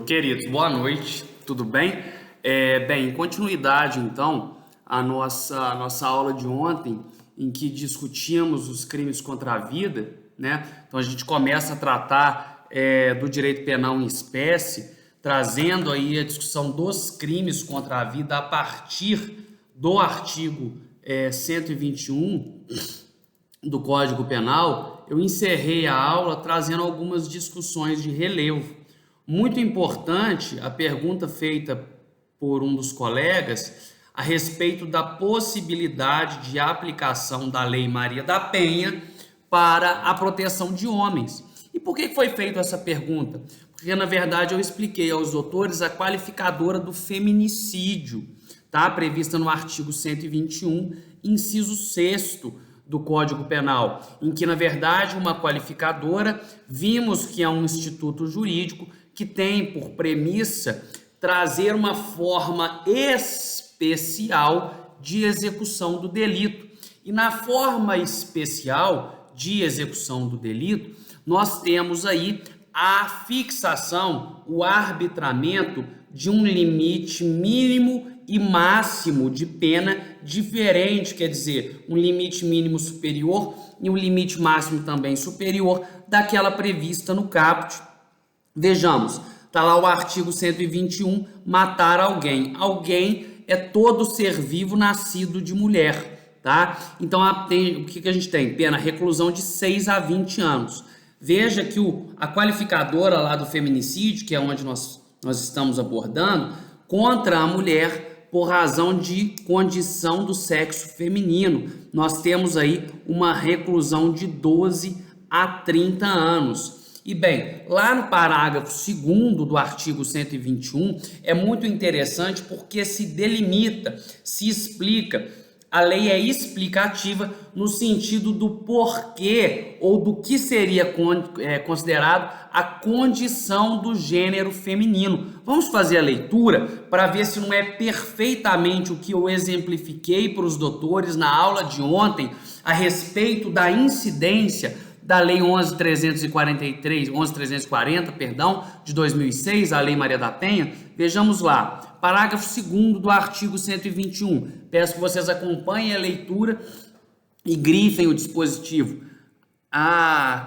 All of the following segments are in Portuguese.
Queridos, boa noite, tudo bem? Bem, em continuidade, então, a nossa aula de ontem, em que discutimos os crimes contra a vida, né? Então, a gente começa a tratar do direito penal em espécie, trazendo aí a discussão dos crimes contra a vida a partir do artigo 121 do Código Penal. Eu encerrei a aula trazendo algumas discussões de relevo. Muito importante a pergunta feita por um dos colegas a respeito da possibilidade de aplicação da Lei Maria da Penha para a proteção de homens. E por que foi feita essa pergunta? Porque, na verdade, eu expliquei aos doutores a qualificadora do feminicídio, tá? Prevista no artigo 121, inciso 6º do Código Penal, em que, na verdade, uma qualificadora, vimos que é um instituto jurídico que tem por premissa trazer uma forma especial de execução do delito. E na forma especial de execução do delito, nós temos aí a fixação, o arbitramento de um limite mínimo e máximo de pena diferente, quer dizer, um limite mínimo superior e um limite máximo também superior daquela prevista no caput. Vejamos, está lá o artigo 121, matar alguém. Alguém é todo ser vivo nascido de mulher, tá? Então, o que a gente tem? Pena, reclusão de 6 a 20 anos. Veja que a qualificadora lá do feminicídio, que é onde nós estamos abordando, contra a mulher por razão de condição do sexo feminino. Nós temos aí uma reclusão de 12 a 30 anos. E bem, lá no parágrafo 2º do artigo 121, é muito interessante porque se delimita, se explica, a lei é explicativa no sentido do porquê ou do que seria considerado a condição do gênero feminino. Vamos fazer a leitura para ver se não é perfeitamente o que eu exemplifiquei para os doutores na aula de ontem a respeito da incidência da Lei 11.340, perdão, de 2006, a Lei Maria da Penha. Vejamos lá, parágrafo 2º do artigo 121. Peço que vocês acompanhem a leitura e grifem o dispositivo.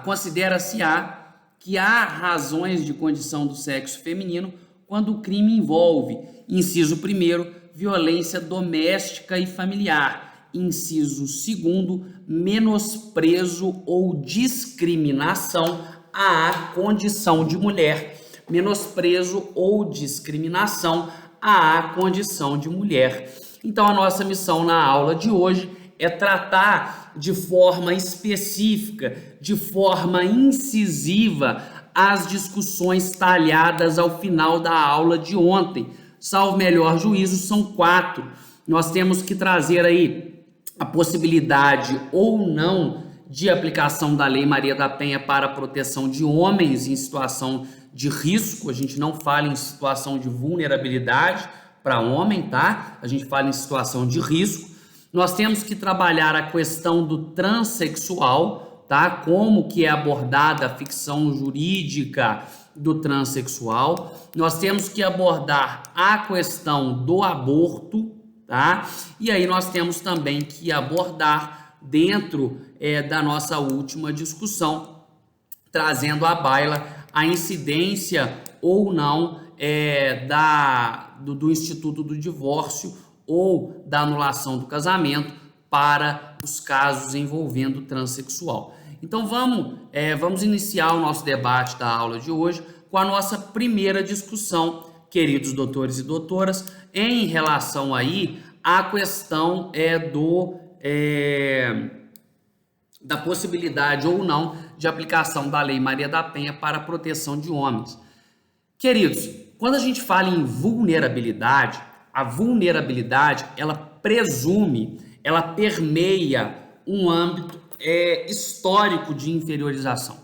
Considera-se-á que há razões de condição do sexo feminino quando o crime envolve, inciso 1º, violência doméstica e familiar, inciso 2º, menosprezo ou discriminação à condição de mulher. Menosprezo ou discriminação à condição de mulher. Então, a nossa missão na aula de hoje é tratar de forma específica, de forma incisiva, as discussões talhadas ao final da aula de ontem. Salvo melhor juízo, são 4. Nós temos que trazer aí a possibilidade ou não de aplicação da Lei Maria da Penha para a proteção de homens em situação de risco. A gente não fala em situação de vulnerabilidade para homem, tá? A gente fala em situação de risco. Nós temos que trabalhar a questão do transexual, tá? Como que é abordada a ficção jurídica do transexual. Nós temos que abordar a questão do aborto, tá? E aí nós temos também que abordar dentro da nossa última discussão, trazendo à baila a incidência ou não do instituto do divórcio ou da anulação do casamento para os casos envolvendo transexual. Então vamos iniciar o nosso debate da aula de hoje com a nossa primeira discussão, queridos doutores e doutoras, em relação aí à questão da possibilidade ou não de aplicação da Lei Maria da Penha para a proteção de homens. Queridos, quando a gente fala em vulnerabilidade, a vulnerabilidade, ela presume, ela permeia um âmbito histórico de inferiorização.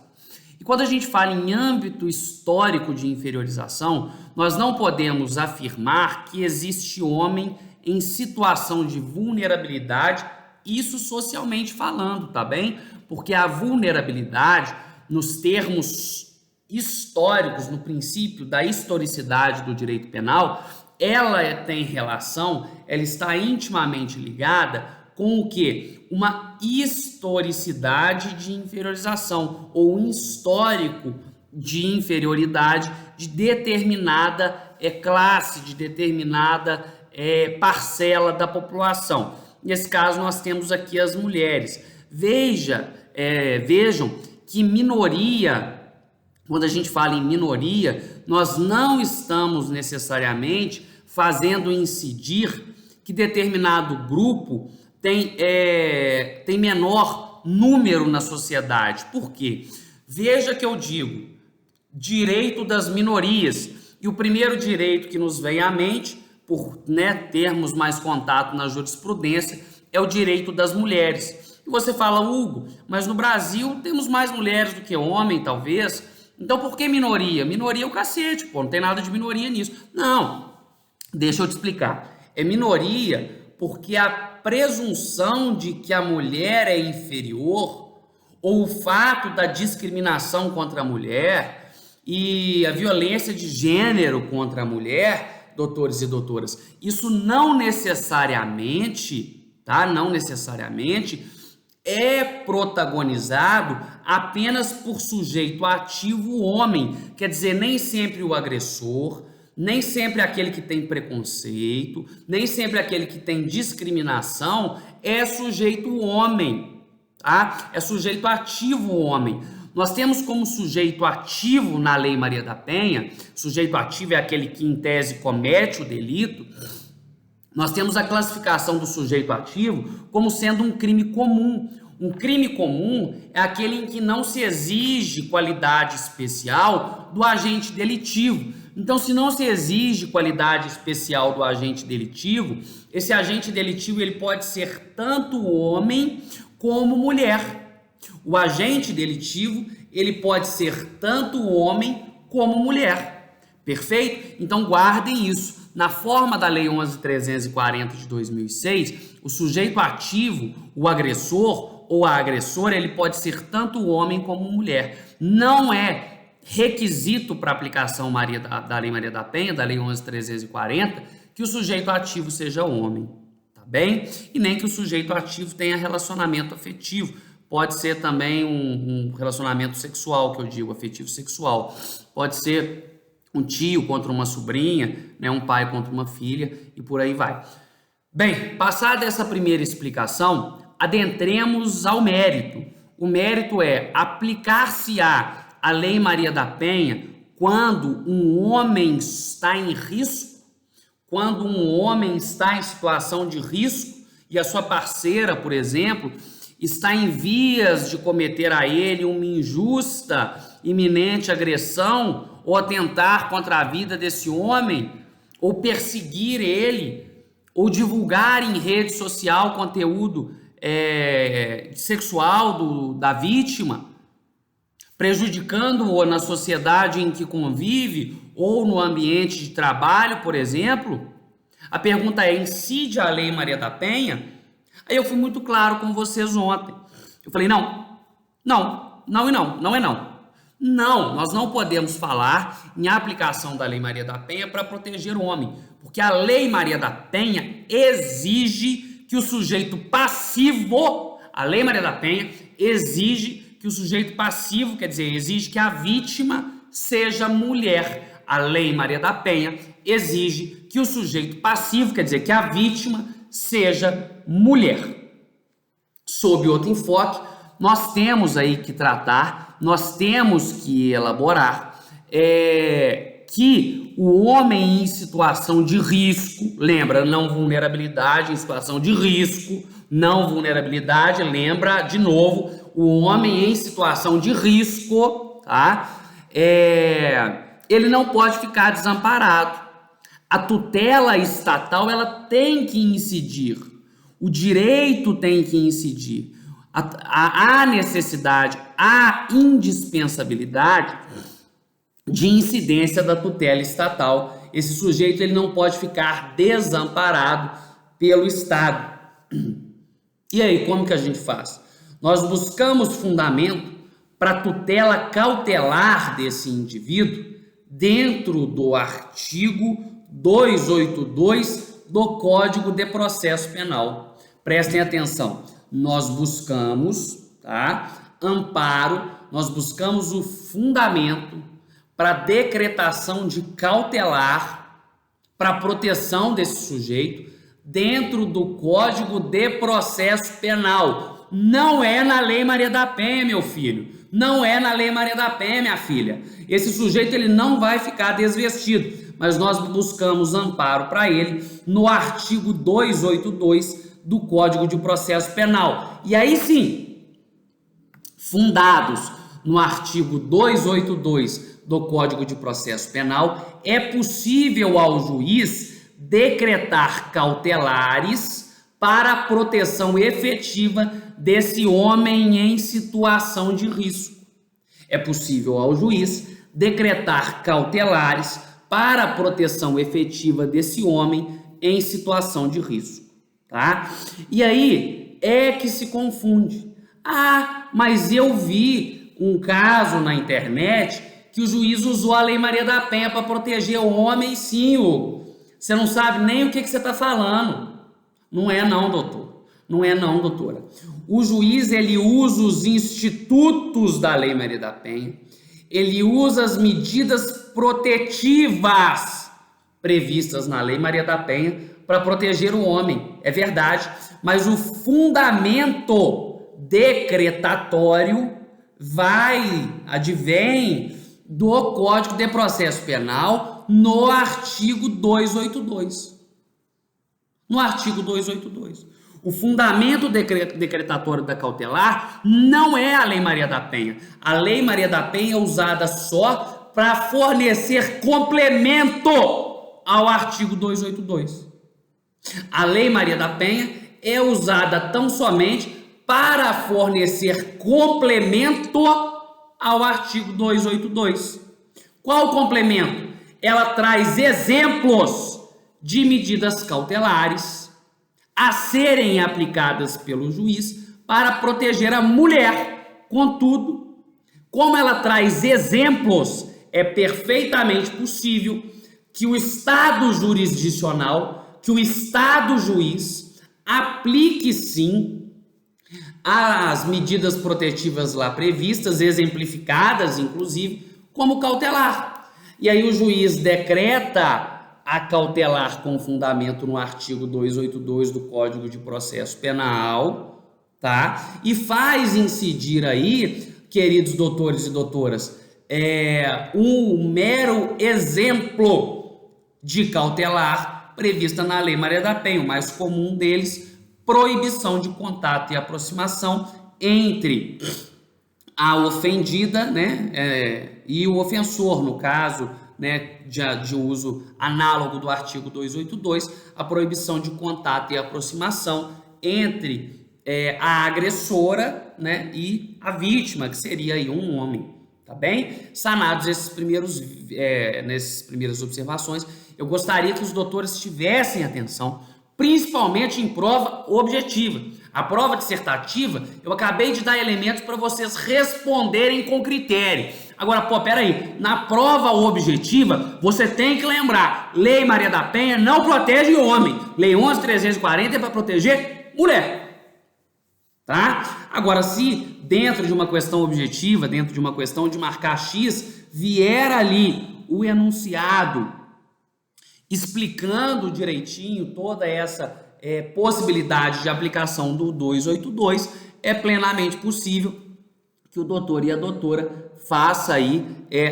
E quando a gente fala em âmbito histórico de inferiorização, nós não podemos afirmar que existe homem em situação de vulnerabilidade, isso socialmente falando, tá bem? Porque a vulnerabilidade, nos termos históricos, no princípio da historicidade do direito penal, ela tem relação, ela está intimamente ligada com o quê? Uma historicidade de inferiorização ou um histórico de inferioridade de determinada classe, de determinada parcela da população. Nesse caso, nós temos aqui as mulheres. Vejam que minoria, quando a gente fala em minoria, nós não estamos necessariamente fazendo incidir que determinado grupo tem menor número na sociedade. Por quê? Veja que eu digo direito das minorias, e o primeiro direito que nos vem à mente, por termos mais contato na jurisprudência, é o direito das mulheres. E você fala, Hugo, mas no Brasil temos mais mulheres do que homens, talvez. Então por que minoria? Minoria é o cacete, pô, não tem nada de minoria nisso. Não, deixa eu te explicar. É minoria porque a presunção de que a mulher é inferior, ou o fato da discriminação contra a mulher e a violência de gênero contra a mulher, doutores e doutoras, isso não necessariamente, tá? Não necessariamente é protagonizado apenas por sujeito ativo homem, quer dizer, nem sempre o agressor, nem sempre aquele que tem preconceito, nem sempre aquele que tem discriminação é sujeito homem, tá? É sujeito ativo homem. Nós temos como sujeito ativo na Lei Maria da Penha, sujeito ativo é aquele que em tese comete o delito, nós temos a classificação do sujeito ativo como sendo um crime comum. Um crime comum é aquele em que não se exige qualidade especial do agente delitivo. Então, se não se exige qualidade especial do agente delitivo, esse agente delitivo ele pode ser tanto homem como mulher. O agente delitivo ele pode ser tanto homem como mulher. Perfeito? Então, guardem isso. Na forma da Lei 11.340 de 2006, o sujeito ativo, o agressor ou a agressora, ele pode ser tanto homem como mulher. Não é requisito para aplicação da Lei Maria da Penha, da Lei 11.340, que o sujeito ativo seja homem, tá bem? E nem que o sujeito ativo tenha relacionamento afetivo. Pode ser também um relacionamento sexual, que eu digo, afetivo sexual. Pode ser um tio contra uma sobrinha, né, um pai contra uma filha e por aí vai. Bem, passada essa primeira explicação, adentremos ao mérito. O mérito é aplicar-se-á a Lei Maria da Penha quando um homem está em risco, quando um homem está em situação de risco e a sua parceira, por exemplo, está em vias de cometer a ele uma injusta, iminente agressão ou atentar contra a vida desse homem, ou perseguir ele, ou divulgar em rede social conteúdo sexual da vítima, prejudicando-o na sociedade em que convive ou no ambiente de trabalho, por exemplo. A pergunta é, incide a Lei Maria da Penha? Aí eu fui muito claro com vocês ontem. Eu falei, não. Não, nós não podemos falar em aplicação da Lei Maria da Penha para proteger o homem, porque a Lei Maria da Penha exige que o sujeito passivo, a Lei Maria da Penha exige que o sujeito passivo, quer dizer, exige que a vítima seja mulher. A Lei Maria da Penha exige que o sujeito passivo, quer dizer, que a vítima seja mulher. Sob outro enfoque, nós temos aí que tratar, nós temos que elaborar que o homem em situação de risco, lembra, não vulnerabilidade em situação de risco, não vulnerabilidade, lembra, de novo, o homem em situação de risco, tá? Ele não pode ficar desamparado. A tutela estatal, ela tem que incidir, o direito tem que incidir. Há necessidade, há indispensabilidade de incidência da tutela estatal. Esse sujeito ele não pode ficar desamparado pelo Estado. E aí, como que a gente faz? Nós buscamos fundamento para tutela cautelar desse indivíduo dentro do artigo 282 do Código de Processo Penal. Prestem atenção, nós buscamos, tá, amparo, nós buscamos o fundamento para decretação de cautelar para proteção desse sujeito dentro do Código de Processo Penal. Não é na Lei Maria da Penha, meu filho. Não é na Lei Maria da Penha, minha filha. Esse sujeito ele não vai ficar desvestido, mas nós buscamos amparo para ele no artigo 282 do Código de Processo Penal. E aí sim, fundados no artigo 282 do Código de Processo Penal, é possível ao juiz decretar cautelares para a proteção efetiva desse homem em situação de risco. É possível ao juiz decretar cautelares para a proteção efetiva desse homem em situação de risco, tá? E aí é que se confunde. Ah, mas eu vi um caso na internet que o juiz usou a Lei Maria da Penha para proteger o homem, sim, Hugo. Você não sabe nem o que você está falando. Não é não, doutor. Não é não, doutora. O juiz, ele usa os institutos da Lei Maria da Penha, ele usa as medidas protetivas previstas na Lei Maria da Penha para proteger o homem. É verdade, mas o fundamento decretatório advém do Código de Processo Penal no artigo 282. No artigo 282. O fundamento decretatório da cautelar não é a Lei Maria da Penha. A Lei Maria da Penha é usada só para fornecer complemento ao artigo 282. A Lei Maria da Penha é usada tão somente para fornecer complemento ao artigo 282. Qual o complemento? Ela traz exemplos de medidas cautelares a serem aplicadas pelo juiz para proteger a mulher. Contudo, como ela traz exemplos, é perfeitamente possível que o Estado jurisdicional, que o Estado juiz, aplique sim as medidas protetivas lá previstas, exemplificadas, inclusive, como cautelar. E aí o juiz decreta a cautelar com fundamento no artigo 282 do Código de Processo Penal, tá? E faz incidir aí, queridos doutores e doutoras, um mero exemplo de cautelar prevista na Lei Maria da Penha, o mais comum deles, proibição de contato e aproximação entre a ofendida, né, e o ofensor, no caso, né, de uso análogo do artigo 282, a proibição de contato e aproximação entre a agressora, né, e a vítima, que seria aí um homem, tá bem? Sanados nessas primeiras observações, eu gostaria que os doutores tivessem atenção, principalmente em prova objetiva. A prova dissertativa, eu acabei de dar elementos para vocês responderem com critério. Agora, peraí, na prova objetiva, você tem que lembrar, Lei Maria da Penha não protege homem. Lei 11.340 é para proteger mulher. Tá? Agora, se dentro de uma questão objetiva, dentro de uma questão de marcar X, vier ali o enunciado explicando direitinho toda essa possibilidade de aplicação do 282, é plenamente possível que o doutor e a doutora faça aí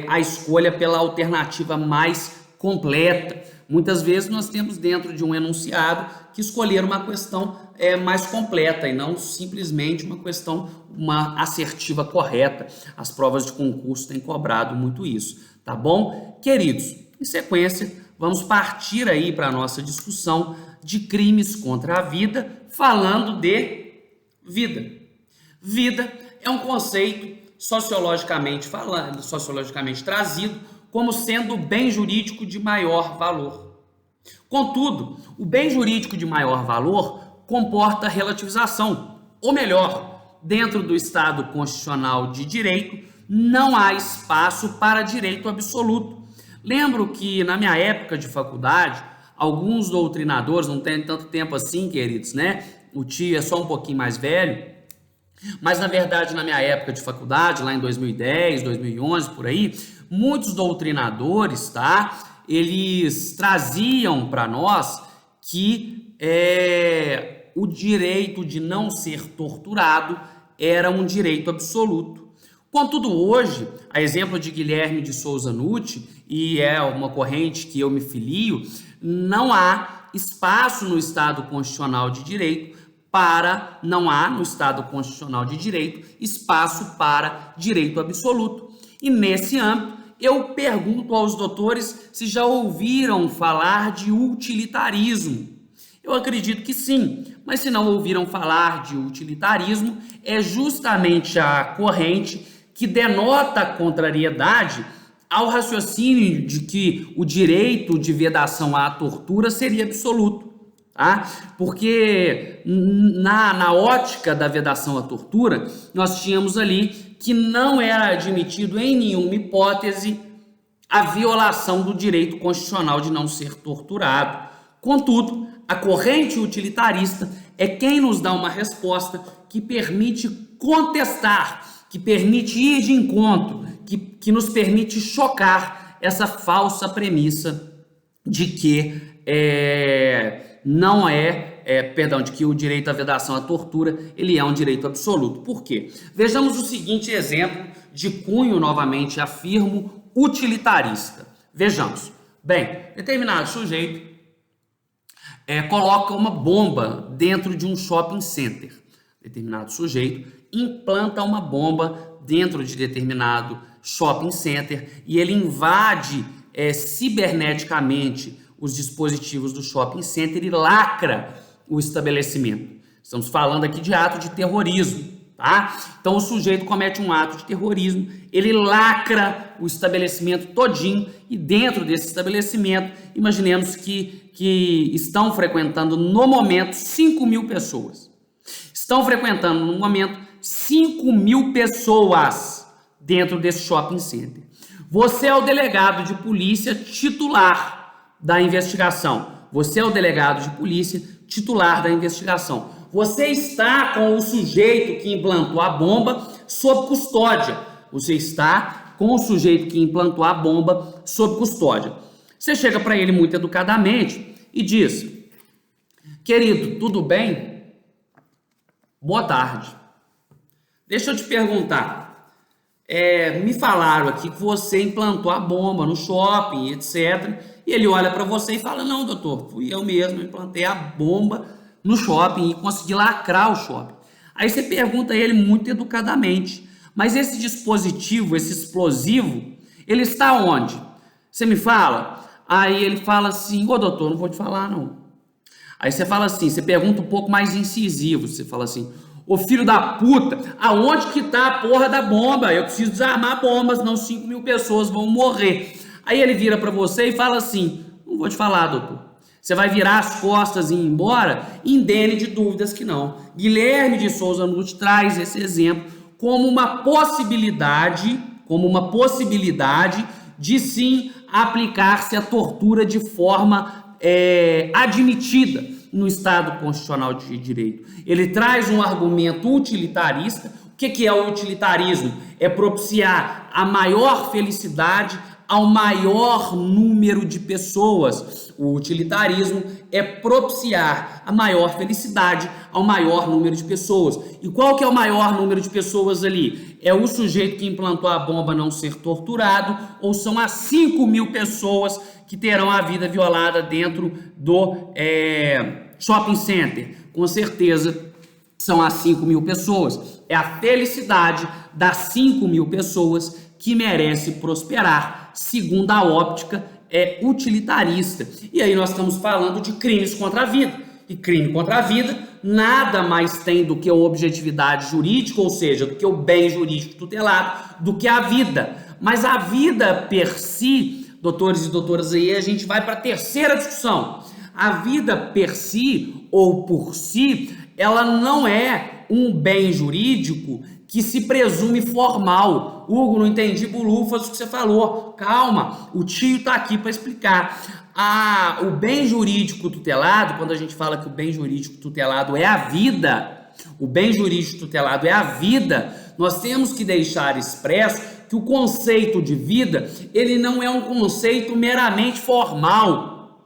a escolha pela alternativa mais completa. Muitas vezes nós temos dentro de um enunciado que escolher uma questão mais completa e não simplesmente uma assertiva correta. As provas de concurso têm cobrado muito isso, tá bom? Queridos, em sequência, vamos partir aí para a nossa discussão de crimes contra a vida, falando de vida. Vida é um conceito sociologicamente trazido como sendo o bem jurídico de maior valor. Contudo, o bem jurídico de maior valor comporta relativização, ou melhor, dentro do Estado constitucional de direito, não há espaço para direito absoluto. Lembro que na minha época de faculdade, alguns doutrinadores, não tem tanto tempo assim, queridos, né? O tio é só um pouquinho mais velho, mas na verdade na minha época de faculdade, lá em 2010, 2011, por aí, muitos doutrinadores, tá? Eles traziam para nós que o direito de não ser torturado era um direito absoluto. Contudo, hoje, a exemplo de Guilherme de Souza Nutti, e é uma corrente que eu me filio, não há espaço no Estado Constitucional de Direito não há no Estado Constitucional de Direito espaço para direito absoluto. E nesse âmbito, eu pergunto aos doutores se já ouviram falar de utilitarismo. Eu acredito que sim, mas se não ouviram falar de utilitarismo, é justamente a corrente que denota contrariedade ao raciocínio de que o direito de vedação à tortura seria absoluto. Tá? Porque na ótica da vedação à tortura, nós tínhamos ali que não era admitido em nenhuma hipótese a violação do direito constitucional de não ser torturado. Contudo, a corrente utilitarista é quem nos dá uma resposta que permite contestar, que permite ir de encontro, que nos permite chocar essa falsa premissa de que de que o direito à vedação à tortura ele é um direito absoluto. Por quê? Vejamos o seguinte exemplo de cunho, novamente afirmo, utilitarista. Vejamos. Bem, determinado sujeito coloca uma bomba dentro de um shopping center. Determinado sujeito implanta uma bomba dentro de determinado shopping center e ele invade ciberneticamente os dispositivos do shopping center e lacra o estabelecimento. Estamos falando aqui de ato de terrorismo, tá? Então o sujeito comete um ato de terrorismo, ele lacra o estabelecimento todinho e dentro desse estabelecimento, imaginemos que estão frequentando no momento 5.000 pessoas. Estão frequentando no momento 5.000 pessoas dentro desse shopping center. Você é o delegado de polícia titular da investigação. Você é o delegado de polícia titular da investigação. Você está com o sujeito que implantou a bomba sob custódia. Você está com o sujeito que implantou a bomba sob custódia. Você chega para ele muito educadamente e diz: querido, tudo bem? Boa tarde. Deixa eu te perguntar. Me falaram aqui que você implantou a bomba no shopping, etc. E ele olha para você e fala: não, doutor, fui eu mesmo, implantei a bomba no shopping e consegui lacrar o shopping. Aí você pergunta a ele muito educadamente: mas esse dispositivo, esse explosivo, ele está onde? Você me fala? Aí ele fala assim: ô doutor, não vou te falar não. Aí você fala assim, você pergunta um pouco mais incisivo, você fala assim: ô filho da puta, aonde que tá a porra da bomba? Eu preciso desarmar a bomba, senão 5.000 pessoas vão morrer. Aí ele vira para você e fala assim: não vou te falar, doutor. Você vai virar as costas e ir embora? Indene de dúvidas que não. Guilherme de Souza Nutti traz esse exemplo como uma possibilidade de sim aplicar-se a tortura de forma admitida no Estado Constitucional de Direito. Ele traz um argumento utilitarista. O que é o utilitarismo? É propiciar a maior felicidade ao maior número de pessoas. O utilitarismo é propiciar a maior felicidade ao maior número de pessoas. E qual que é o maior número de pessoas ali? É o sujeito que implantou a bomba não ser torturado, ou são as 5.000 pessoas que terão a vida violada dentro do shopping center? Com certeza são as 5.000 pessoas. É a felicidade das 5.000 pessoas que merece prosperar, segundo a óptica utilitarista. E aí nós estamos falando de crimes contra a vida. E crime contra a vida nada mais tem do que a objetividade jurídica, ou seja, do que o bem jurídico tutelado, do que a vida. Mas a vida per si, doutores e doutoras, aí a gente vai para a terceira discussão. A vida per si, ou por si, ela não é um bem jurídico que se presume formal. Hugo, não entendi bolufas o que você falou. Calma, o tio está aqui para explicar. O bem jurídico tutelado, quando a gente fala que o bem jurídico tutelado é a vida, o bem jurídico tutelado é a vida, nós temos que deixar expresso que o conceito de vida, ele não é um conceito meramente formal.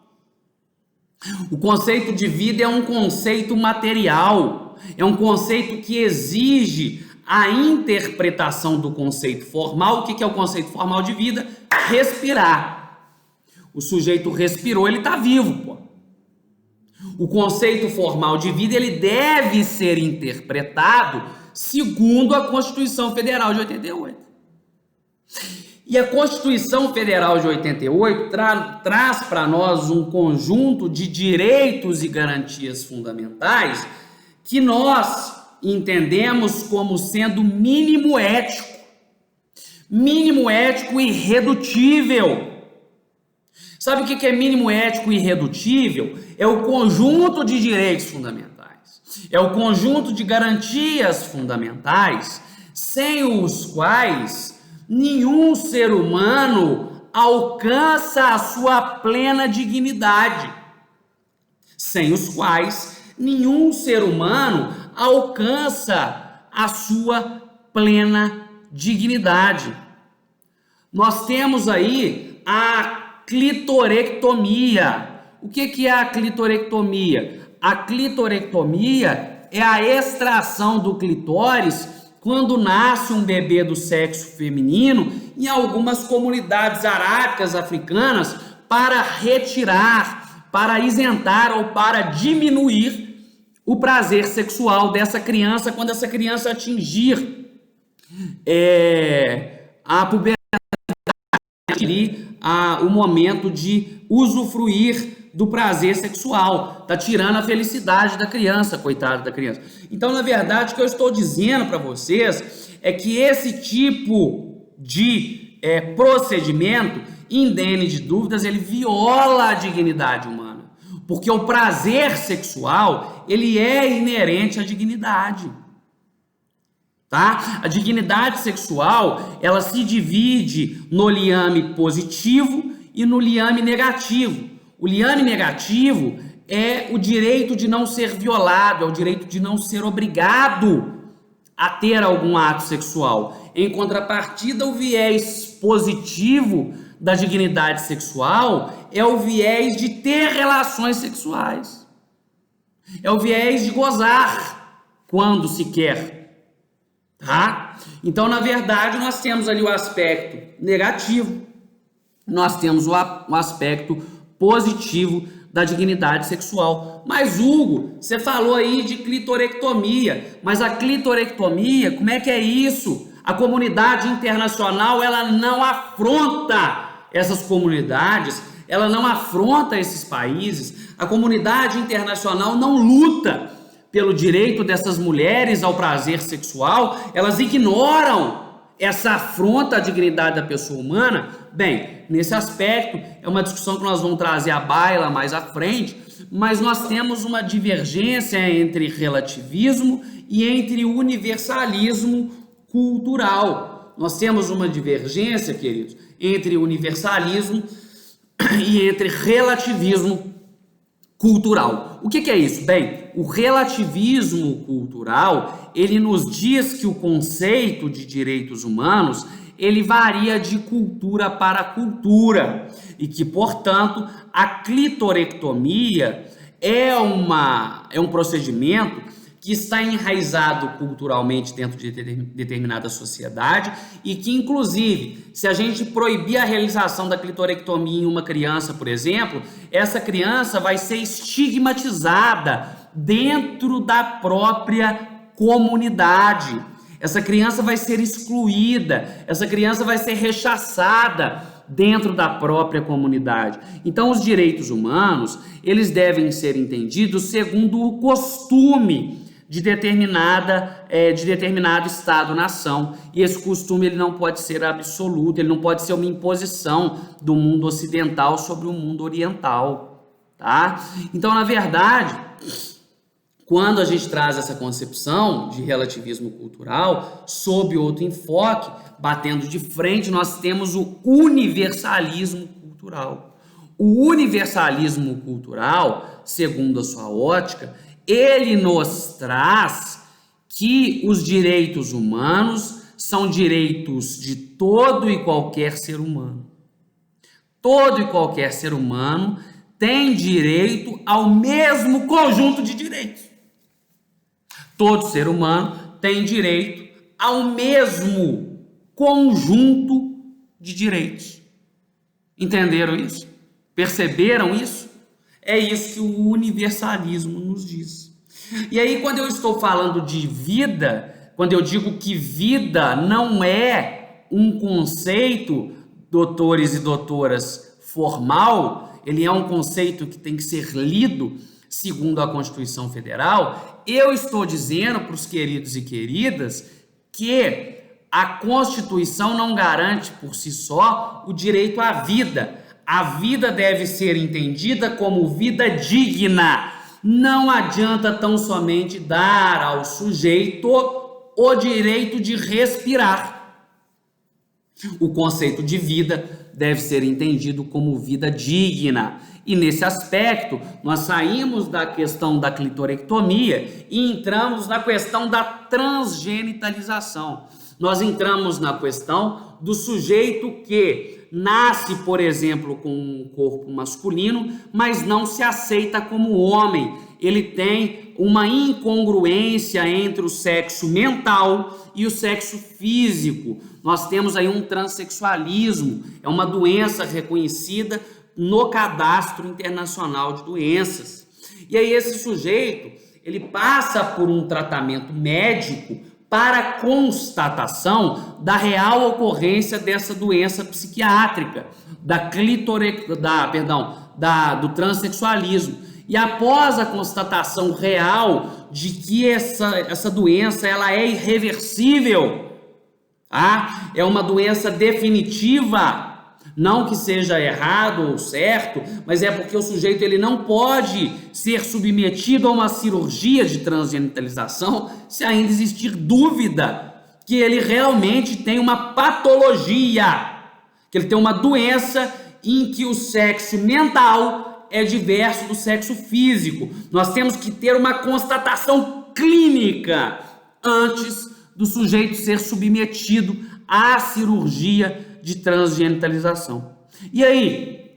O conceito de vida é um conceito material, é um conceito que exige a interpretação do conceito formal. O que é o conceito formal de vida? Respirar. O sujeito respirou, ele está vivo, pô. O conceito formal de vida, ele deve ser interpretado segundo a Constituição Federal de 88. E a Constituição Federal de 88 traz para nós um conjunto de direitos e garantias fundamentais que nós entendemos como sendo mínimo ético e irredutível. Sabe o que é mínimo ético e irredutível? É o conjunto de direitos fundamentais, é o conjunto de garantias fundamentais sem os quais nenhum ser humano alcança a sua plena dignidade, sem os quais nenhum ser humano alcança a sua plena dignidade. Nós temos aí a clitorectomia. O que é a clitorectomia? A clitorectomia é a extração do clitóris quando nasce um bebê do sexo feminino em algumas comunidades arábicas africanas para retirar, para isentar ou para diminuir o prazer sexual dessa criança quando essa criança atingir a puberdade, o momento de usufruir do prazer sexual, tá tirando a felicidade da criança, coitada da criança. Então, na verdade, o que eu estou dizendo para vocês é que esse tipo de procedimento, indene de dúvidas, ele viola a dignidade humana, porque o prazer sexual, ele é inerente à dignidade. Tá? A dignidade sexual, ela se divide no liame positivo e no liame negativo. O liame negativo é o direito de não ser violado, é o direito de não ser obrigado a ter algum ato sexual. Em contrapartida, o viés positivo da dignidade sexual é o viés de ter relações sexuais. É o viés de gozar quando se quer. Tá? Então, na verdade, nós temos ali o aspecto negativo, nós temos o aspecto positivo da dignidade sexual. Mas, Hugo, você falou aí de clitorectomia, mas a clitorectomia, como é que é isso? A comunidade internacional, ela não afronta essas comunidades, ela não afronta esses países, a comunidade internacional não luta pelo direito dessas mulheres ao prazer sexual, elas ignoram essa afronta à dignidade da pessoa humana. Bem, nesse aspecto, é uma discussão que nós vamos trazer à baila mais à frente, mas nós temos uma divergência entre relativismo e entre universalismo cultural. Nós temos uma divergência, queridos, entre universalismo e entre relativismo cultural. O que é isso? Bem, o relativismo cultural, ele nos diz que o conceito de direitos humanos, ele varia de cultura para cultura e que, portanto, a clitorectomia é um procedimento que está enraizado culturalmente dentro de determinada sociedade e que, inclusive, se a gente proibir a realização da clitorectomia em uma criança, por exemplo, essa criança vai ser estigmatizada dentro da própria comunidade. Essa criança vai ser excluída, essa criança vai ser rechaçada dentro da própria comunidade. Então, os direitos humanos, eles devem ser entendidos segundo o costume de determinado Estado-nação. E esse costume, ele não pode ser absoluto, ele não pode ser uma imposição do mundo ocidental sobre o mundo oriental, tá? Então, na verdade, quando a gente traz essa concepção de relativismo cultural, sob outro enfoque, batendo de frente, nós temos o universalismo cultural. O universalismo cultural, segundo a sua ótica, ele nos traz que os direitos humanos são direitos de todo e qualquer ser humano. Todo e qualquer ser humano tem direito ao mesmo conjunto de direitos. Todo ser humano tem direito ao mesmo conjunto de direitos. Entenderam isso? Perceberam isso? É isso que o universalismo nos diz. E aí, quando eu estou falando de vida, quando eu digo que vida não é um conceito, doutores e doutoras, formal, ele é um conceito que tem que ser lido segundo a Constituição Federal, eu estou dizendo para os queridos e queridas que a Constituição não garante por si só o direito à vida. A vida deve ser entendida como vida digna. Não adianta tão somente dar ao sujeito o direito de respirar. O conceito de vida deve ser entendido como vida digna. E nesse aspecto, nós saímos da questão da clitorectomia e entramos na questão da transgenitalização. Nós entramos na questão do sujeito que nasce, por exemplo, com um corpo masculino, mas não se aceita como homem. Ele tem uma incongruência entre o sexo mental e o sexo físico. Nós temos aí um transexualismo, é uma doença reconhecida no Cadastro Internacional de Doenças. E aí esse sujeito, ele passa por um tratamento médico para constatação da real ocorrência dessa doença psiquiátrica, do transexualismo. E após a constatação real de que essa doença ela é irreversível, é uma doença definitiva, não que seja errado ou certo, mas é porque o sujeito ele não pode ser submetido a uma cirurgia de transgenitalização se ainda existir dúvida que ele realmente tem uma patologia, que ele tem uma doença em que o sexo mental é diverso do sexo físico. Nós temos que ter uma constatação clínica antes do sujeito ser submetido à cirurgia de transgenitalização. E aí,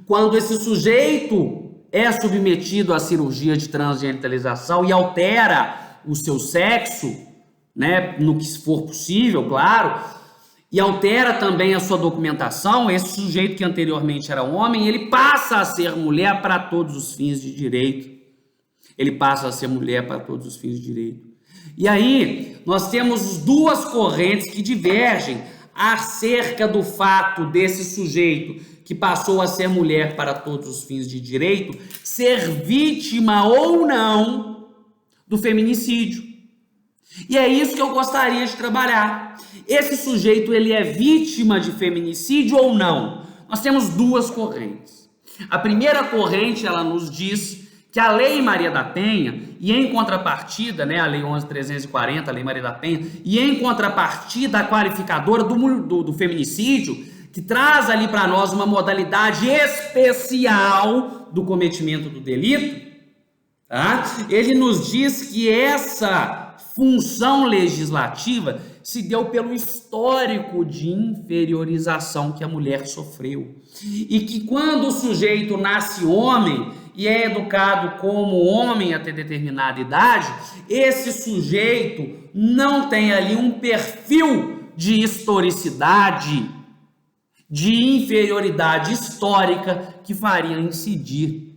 quando esse sujeito é submetido à cirurgia de transgenitalização e altera o seu sexo, né, no que for possível, claro, e altera também a sua documentação, esse sujeito que anteriormente era homem, ele passa a ser mulher para todos os fins de direito. Ele passa a ser mulher para todos os fins de direito. E aí, nós temos duas correntes que divergem acerca do fato desse sujeito que passou a ser mulher para todos os fins de direito ser vítima ou não do feminicídio. E é isso que eu gostaria de trabalhar. Esse sujeito, ele é vítima de feminicídio ou não? Nós temos duas correntes. A primeira corrente, ela nos diz que a Lei Maria da Penha, e em contrapartida, né, a Lei 11.340, a Lei Maria da Penha, e em contrapartida a qualificadora do feminicídio, que traz ali para nós uma modalidade especial do cometimento do delito, ele nos diz que essa função legislativa se deu pelo histórico de inferiorização que a mulher sofreu. E que quando o sujeito nasce homem e é educado como homem até determinada idade, esse sujeito não tem ali um perfil de historicidade, de inferioridade histórica que faria incidir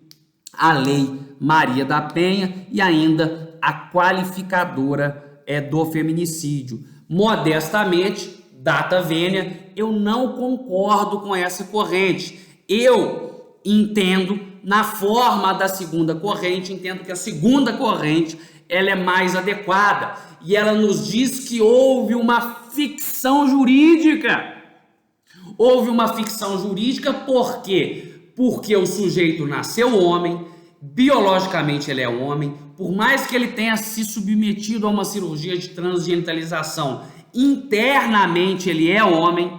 a Lei Maria da Penha e ainda a qualificadora do feminicídio. Modestamente, data vênia, eu não concordo com essa corrente. Eu entendo, na forma da segunda corrente, entendo que a segunda corrente ela é mais adequada e ela nos diz que houve uma ficção jurídica. Houve uma ficção jurídica por quê? Porque o sujeito nasceu homem biologicamente ele é homem, por mais que ele tenha se submetido a uma cirurgia de transgenitalização, internamente ele é homem,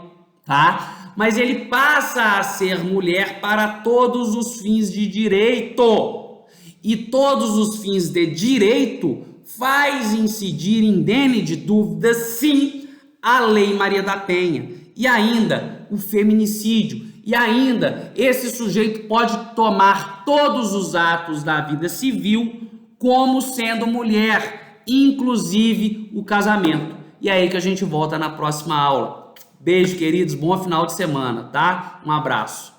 tá? Mas ele passa a ser mulher para todos os fins de direito. E todos os fins de direito faz incidir, indene de dúvida, sim, a Lei Maria da Penha. E ainda o feminicídio. E ainda esse sujeito pode tomar todos os atos da vida civil como sendo mulher, inclusive o casamento. E é aí que a gente volta na próxima aula. Beijo, queridos. Bom final de semana, tá? Um abraço.